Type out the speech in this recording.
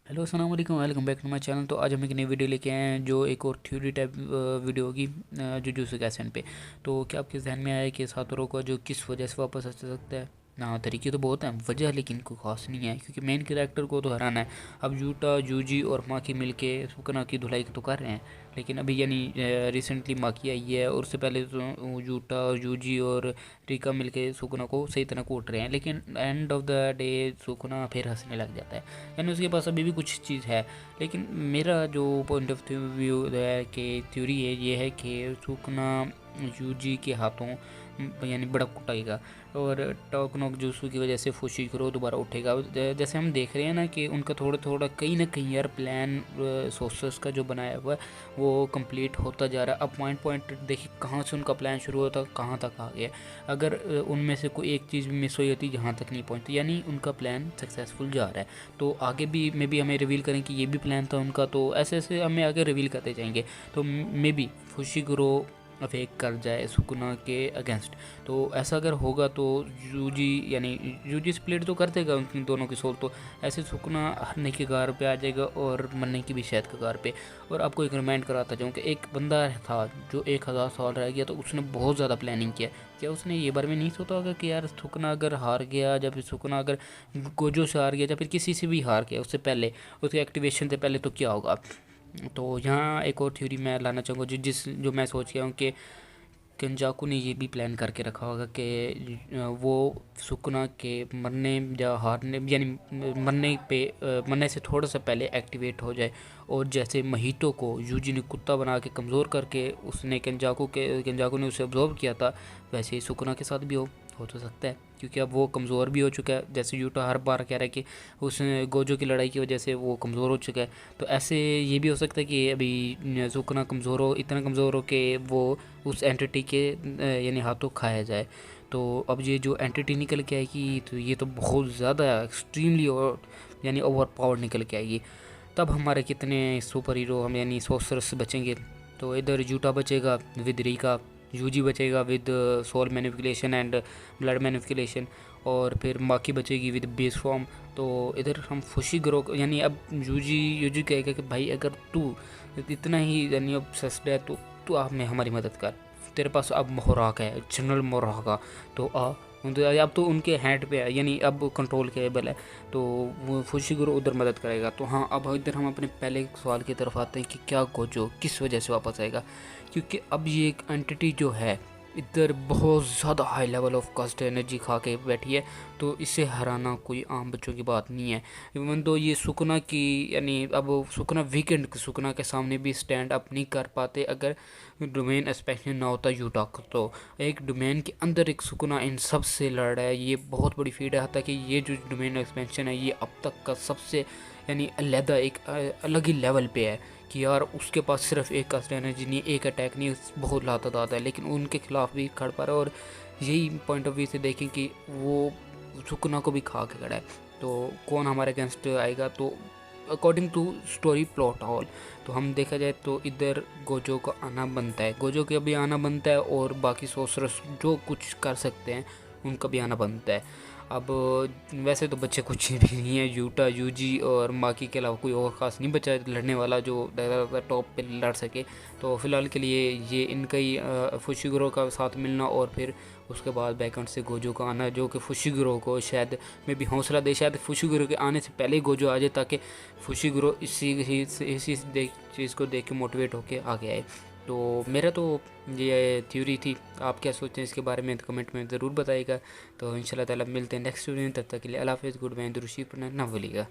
Hello अस्सलाम वालेकुम, welcome back to my channel. तो आज हम एक नई वीडियो लेके आए हैं जो एक और थ्योरी टाइप वीडियो होगी जुजुत्सु काइसेन पे। तो क्या आपके जहन में आया कि सातोरू का जो किस वजह से वापस आ सकता है? हाँ, तरीके तो बहुत हैं, वजह लेकिन कोई खास नहीं है क्योंकि मेन कैरेक्टर को तो हराना है। अब यूटा, यूजी और माकी मिलके सुकना की धुलाई तो कर रहे हैं, लेकिन अभी यानी रिसेंटली माकी आई है और उससे पहले तो यूटा और यूजी और रिका मिलके सुकना को सही तरह कूट रहे हैं, लेकिन एंड ऑफ द डे सुकना फिर हंसने लग जाता है। यानी उसके पास अभी भी कुछ चीज़ है। लेकिन मेरा जो पॉइंट ऑफ व्यू है कि थ्योरी है ये है कि सुकना यूजी के हाथों यानी बड़ा कुटाएगा और टोकनोक जुत्सु की वजह से फुशिकुरो दोबारा उठेगा। जैसे हम देख रहे हैं ना कि उनका थोड़ा थोड़ा कहीं ना कहीं यार प्लान सोर्सेस का जो बनाया हुआ है वो कंप्लीट होता जा रहा है। अब पॉइंट पॉइंट देखिए कहाँ से उनका प्लान शुरू होता कहाँ तक आ गया। अगर उनमें से कोई एक चीज़ भी मिस हुई होती जहाँ तक नहीं पहुँचती, यानी उनका प्लान सक्सेसफुल जा रहा है। तो आगे भी मे बी हमें रिवील करें कि ये भी प्लान था उनका, तो ऐसे ऐसे हमें आगे रिवील करते जाएंगे। तो मे बी फुशिकुरो अफेक्ट कर जाए सुकुना के अगेंस्ट। तो ऐसा अगर होगा तो यूजी यानी यूजी स्प्लिट तो कर देगा उन दोनों की सोल, तो ऐसे सुकुना हरने के गार पे आ जाएगा और मरने की भी शायद कगार पे। और आपको एक रिमाइंड कराता जाऊँ कि एक बंदा था जो 1000 साल रह गया, तो उसने बहुत ज़्यादा प्लानिंग किया। क्या उसने ये बारे में नहीं सोचा होगा कि यार सुकना अगर हार गया या फिर सुकना अगर गोजो से हार गया या फिर किसी से भी हार गया उससे पहले, उसके एक्टिवेशन से पहले, तो क्या होगा? तो यहाँ एक और थ्योरी मैं लाना चाहूँगा जो मैं सोच गया हूँ कि केंजाकू ने ये भी प्लान करके रखा होगा कि वो सुकुना के मरने या हारने यानी मरने से थोड़ा सा पहले एक्टिवेट हो जाए। और जैसे महितो को यूजी ने कुत्ता बना के कमज़ोर करके उसने केंजाकू ने उसे ऑब्जर्व किया था, वैसे ही सुकुना के साथ भी हो तो सकता है क्योंकि अब वो कमज़ोर भी हो चुका है। जैसे यूटा हर बार कह रहा है कि उस गोजो की लड़ाई की वजह से वो कमज़ोर हो चुका है, तो ऐसे ये भी हो सकता है कि अभी सुकना कमज़ोर हो, इतना कमज़ोर हो कि वो उस एंटिटी के यानी हाथों खाया जाए। तो अब ये जो एंटिटी निकल के आएगी तो ये तो बहुत ज़्यादा एक्सट्रीमली और यानी ओवर पावर निकल के आएगी। तब हमारे कितने सुपर हीरो हम यानी सोर्सरर्स बचेंगे? तो इधर जूटा बचेगा विद रिका, यूजी बचेगा with soul manipulation and blood manipulation, और फिर माकी बचेगी विद बेस फॉर्म। तो इधर हम फुशिगुरो यानी अब यूजी यूजी कहेगा कि भाई अगर तू इतना ही यानी ऑब्सेस्ड है तो तू आप में हमारी मदद कर, तेरे पास अब मोहराक है, जनरल मोहराका, तो अब तो उनके हैंड पे है यानी अब कंट्रोल केबल है, तो वो फुशिगुरो उधर मदद करेगा। तो हाँ, अब इधर हम अपने पहले सवाल की तरफ आते हैं कि क्या गोजो किस वजह से वापस आएगा, क्योंकि अब ये एक एंटिटी जो है इधर बहुत ज़्यादा high level of cursed energy खा के बैठी है, तो इसे हराना कोई आम बच्चों की बात नहीं है। इवन तो ये सुकना की यानी अब सुकना वीकेंड सुकना के सामने भी स्टैंड अप नहीं कर पाते अगर डोमेन एक्सपेंशन ना होता यूटॉक। तो एक डोमेन के अंदर एक सुकना इन सब से लड़ रहा है, ये बहुत बड़ी फीड है। हालांकि ये जो डोमेन एक्सपेंशन है ये अब तक का सबसे यानी अलहदा एक अलग ही लेवल पे है कि यार उसके पास सिर्फ एक कास्ट एनर्जी नहीं, एक अटैक नहीं, बहुत लातादाद है, लेकिन उनके खिलाफ भी खड़ पा रहा है। और यही पॉइंट ऑफ व्यू से देखें कि वो सुकना को भी खा के खड़ा है, तो कौन हमारे अगेंस्ट आएगा? तो according to story plot hole तो हम देखा जाए तो इधर गोजो का आना बनता है, गोजो का भी आना बनता है, और बाकी सोर्सरर्स जो कुछ कर सकते हैं उनका भी आना बनता है। अब वैसे तो बच्चे कुछ भी नहीं है, यूटा, यूजी और माकी के अलावा कोई और ख़ास नहीं बचा लड़ने वाला जो टॉप पे लड़ सके। तो फिलहाल के लिए ये इनका ही फुशिगुरो का साथ मिलना और फिर उसके बाद बैकएंड से गोजो का आना जो कि फुशिगुरो को शायद में भी हौसला दे, शायद फुशिगुरो के आने से पहले ही गोजो आ जाए ताकि फुशिगुरो इसी चीज़ को देख के मोटिवेट होकर आगे आए। तो मेरा तो ये थ्योरी थी, आप क्या सोचते हैं इसके बारे में तो कमेंट में ज़रूर बताइएगा। तो इंशाल्लाह ताला मिलते हैं नेक्स्ट वीडियो में, तब तक के लिए अल्लाह हाफ़िज़, गुड बाय, दुरूद शरीफ पढ़ना ना भूलिएगा।